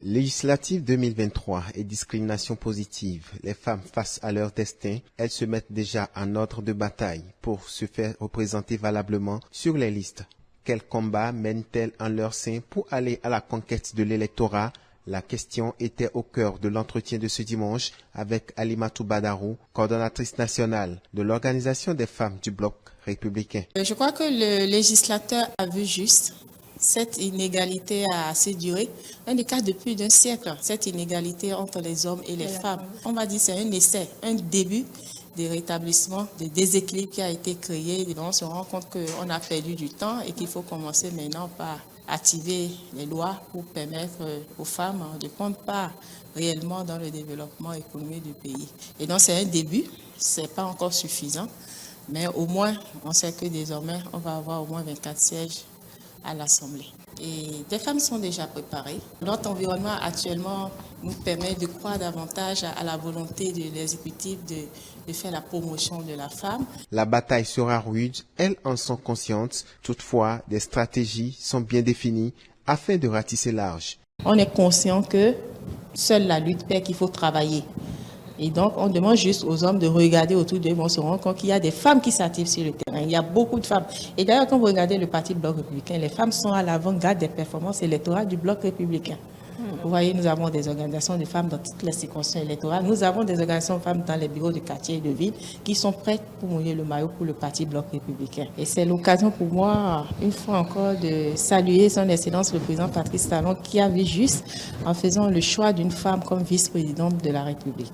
Législative 2023 et discrimination positive. Les femmes face à leur destin, elles se mettent déjà en ordre de bataille pour se faire représenter valablement sur les listes. Quel combat mènent-elles en leur sein pour aller à la conquête de l'électorat? La question était au cœur de l'entretien de ce dimanche avec Alimatou Badarou, coordonnatrice nationale de l'Organisation des femmes du Bloc républicain. Je crois que le législateur a vu juste. Cette inégalité a assez duré, un écart de plus d'un siècle, cette inégalité entre les hommes et les femmes. On va dire que c'est un essai, un début de rétablissement, de déséquilibre qui a été créé. Et on se rend compte qu'on a perdu du temps et qu'il faut commencer maintenant par activer les lois pour permettre aux femmes de prendre part réellement dans le développement économique du pays. Et donc c'est un début, ce n'est pas encore suffisant, mais au moins on sait que désormais on va avoir au moins 24 sièges à l'Assemblée. Et des femmes sont déjà préparées. Notre environnement actuellement nous permet de croire davantage à la volonté de l'exécutif de faire la promotion de la femme. La bataille sera rude, elles en sont conscientes. Toutefois, des stratégies sont bien définies afin de ratisser large. On est conscient que seule la lutte fait qu'il faut travailler. Et donc, on demande juste aux hommes de regarder autour d'eux. On se rend compte qu'il y a des femmes qui s'activent sur le terrain. Il y a beaucoup de femmes. Et d'ailleurs, quand vous regardez le parti Bloc républicain, les femmes sont à l'avant-garde des performances électorales du Bloc républicain. Vous voyez, nous avons des organisations de femmes dans toutes les circonscriptions électorales. Nous avons des organisations de femmes dans les bureaux de quartier et de ville qui sont prêtes pour mouiller le maillot pour le parti Bloc républicain. Et c'est l'occasion pour moi, une fois encore, de saluer son Excellence le président Patrice Talon qui a vu juste en faisant le choix d'une femme comme vice-présidente de la République.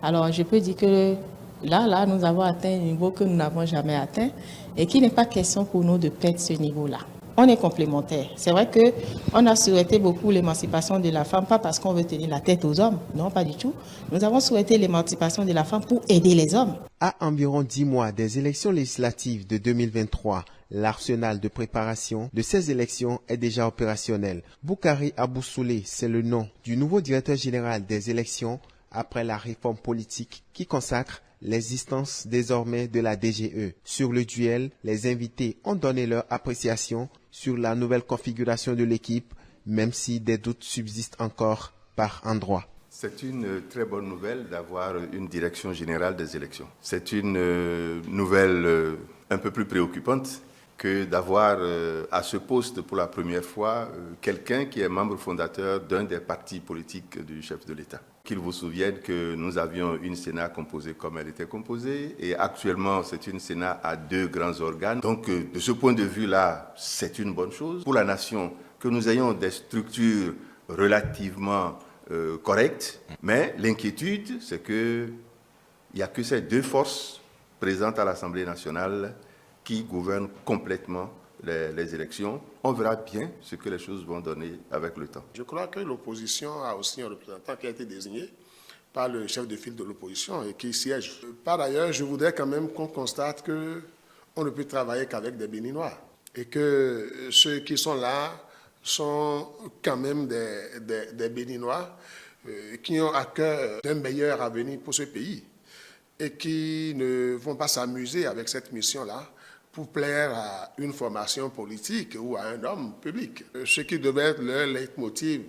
Alors, je peux dire que là, nous avons atteint un niveau que nous n'avons jamais atteint et qu'il n'est pas question pour nous de perdre ce niveau-là. On est complémentaires. C'est vrai qu'on a souhaité beaucoup l'émancipation de la femme, pas parce qu'on veut tenir la tête aux hommes, non, pas du tout. Nous avons souhaité l'émancipation de la femme pour aider les hommes. À environ 10 mois des élections législatives de 2023, l'arsenal de préparation de ces élections est déjà opérationnel. Boukari Abou-Soulé, c'est le nom du nouveau directeur général des élections après la réforme politique qui consacre l'existence désormais de la DGE. Sur le duel, les invités ont donné leur appréciation sur la nouvelle configuration de l'équipe, même si des doutes subsistent encore par endroits. C'est une très bonne nouvelle d'avoir une direction générale des élections. C'est une nouvelle un peu plus préoccupante que d'avoir à ce poste pour la première fois quelqu'un qui est membre fondateur d'un des partis politiques du chef de l'État. Qu'il vous souvienne que nous avions une Sénat composée comme elle était composée et actuellement c'est une Sénat à 2 grands organes. Donc de ce point de vue-là, c'est une bonne chose. Pour la nation, que nous ayons des structures relativement correctes, mais l'inquiétude, c'est qu'il n'y a que ces 2 forces présentes à l'Assemblée nationale qui gouvernent complètement les élections. On verra bien ce que les choses vont donner avec le temps. Je crois que l'opposition a aussi un représentant qui a été désigné par le chef de file de l'opposition et qui siège. Par ailleurs, je voudrais quand même qu'on constate qu'on ne peut travailler qu'avec des Béninois et que ceux qui sont là sont quand même des Béninois qui ont à cœur d'un meilleur avenir pour ce pays et qui ne vont pas s'amuser avec cette mission-là pour plaire à une formation politique ou à un homme public. Ce qui devait être leur leitmotiv,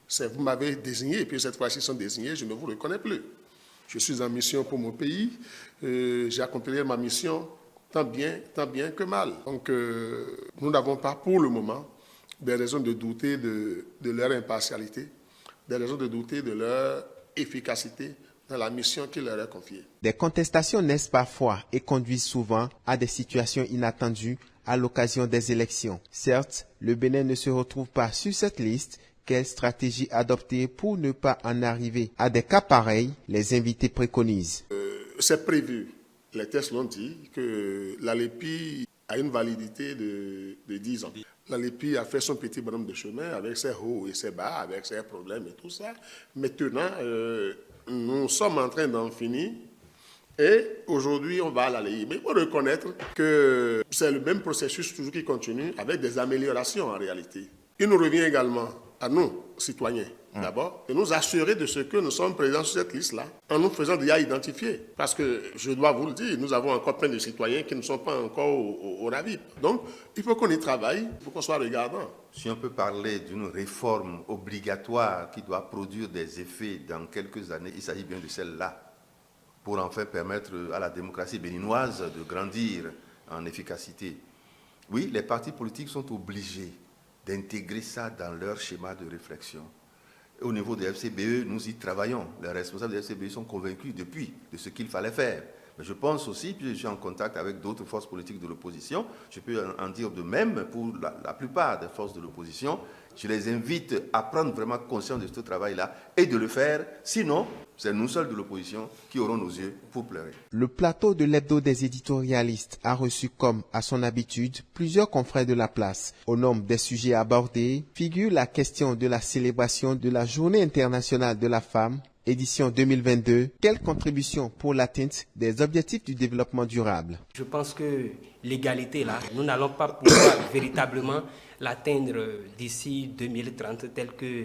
c'est vous m'avez désigné, et puis cette fois-ci ils sont désignés, je ne vous reconnais plus. Je suis en mission pour mon pays, j'accomplirai ma mission tant bien que mal. Donc nous n'avons pas pour le moment des raisons de douter de leur impartialité, des raisons de douter de leur efficacité dans la mission qui leur est confiée. Des contestations naissent parfois et conduisent souvent à des situations inattendues à l'occasion des élections. Certes, le Bénin ne se retrouve pas sur cette liste. Quelle stratégie adopter pour ne pas en arriver à des cas pareils? Les invités préconisent. C'est prévu. Les tests l'ont dit que la LEPI a une validité de 10 ans. La LEPI a fait son petit bonhomme de chemin avec ses hauts et ses bas, avec ses problèmes et tout ça. Maintenant, nous sommes en train d'en finir et aujourd'hui, on va à la LEPI. Mais il faut reconnaître que c'est le même processus toujours qui continue avec des améliorations en réalité. Il nous revient également à nous, citoyens, d'abord, de nous assurer de ce que nous sommes présents sur cette liste-là, en nous faisant déjà identifier. Parce que, je dois vous le dire, nous avons encore plein de citoyens qui ne sont pas encore au RAVIP. Donc, il faut qu'on y travaille, il faut qu'on soit regardant. Si on peut parler d'une réforme obligatoire qui doit produire des effets dans quelques années, il s'agit bien de celle-là, pour enfin permettre à la démocratie béninoise de grandir en efficacité. Oui, les partis politiques sont obligés d'intégrer ça dans leur schéma de réflexion. Au niveau des FCBE, nous y travaillons. Les responsables des FCBE sont convaincus depuis de ce qu'il fallait faire. Mais je pense aussi, puis je suis en contact avec d'autres forces politiques de l'opposition, je peux en dire de même pour la plupart des forces de l'opposition. Je les invite à prendre vraiment conscience de ce travail-là et de le faire. Sinon, c'est nous seuls de l'opposition qui aurons nos yeux pour pleurer. Le plateau de l'hebdo des éditorialistes a reçu, comme à son habitude, plusieurs confrères de la place. Au nombre des sujets abordés figure la question de la célébration de la Journée internationale de la femme, édition 2022. Quelle contribution pour l'atteinte des objectifs du développement durable? Je pense que l'égalité, là, nous n'allons pas pouvoir véritablement l'atteindre d'ici 2030 tel que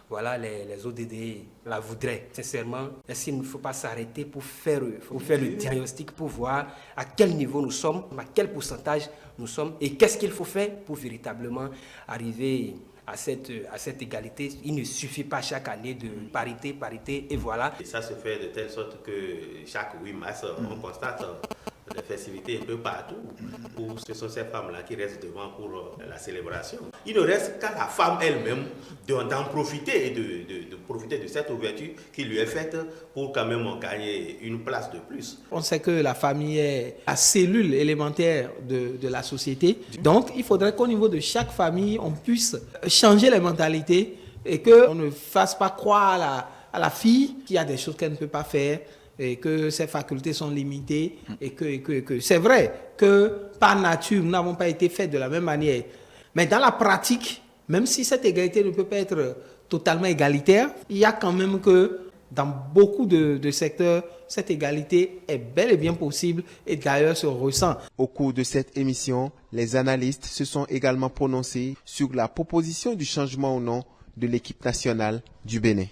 voilà, les ODD la voudraient. Sincèrement, est-ce qu'il ne faut pas s'arrêter pour faire le diagnostic, pour voir à quel niveau nous sommes, à quel pourcentage nous sommes et qu'est-ce qu'il faut faire pour véritablement arriver à cette égalité. Il ne suffit pas chaque année de parité et voilà. Et ça se fait de telle sorte que chaque 8 mars, on constate des festivités un peu partout où ce sont ces femmes-là qui restent devant pour la célébration. Il ne reste qu'à la femme elle-même d'en profiter et de profiter de cette ouverture qui lui est faite pour quand même gagner une place de plus. On sait que la famille est la cellule élémentaire de la société. Donc, il faudrait qu'au niveau de chaque famille, on puisse changer les mentalités et qu'on ne fasse pas croire à la fille qu'il y a des choses qu'elle ne peut pas faire et que ses facultés sont limitées et que c'est vrai que par nature, nous n'avons pas été faits de la même manière. Mais dans la pratique, même si cette égalité ne peut pas être totalement égalitaire, il y a quand même que dans beaucoup de secteurs, cette égalité est bel et bien possible et d'ailleurs se ressent. Au cours de cette émission, les analystes se sont également prononcés sur la proposition du changement ou non de l'équipe nationale du Bénin.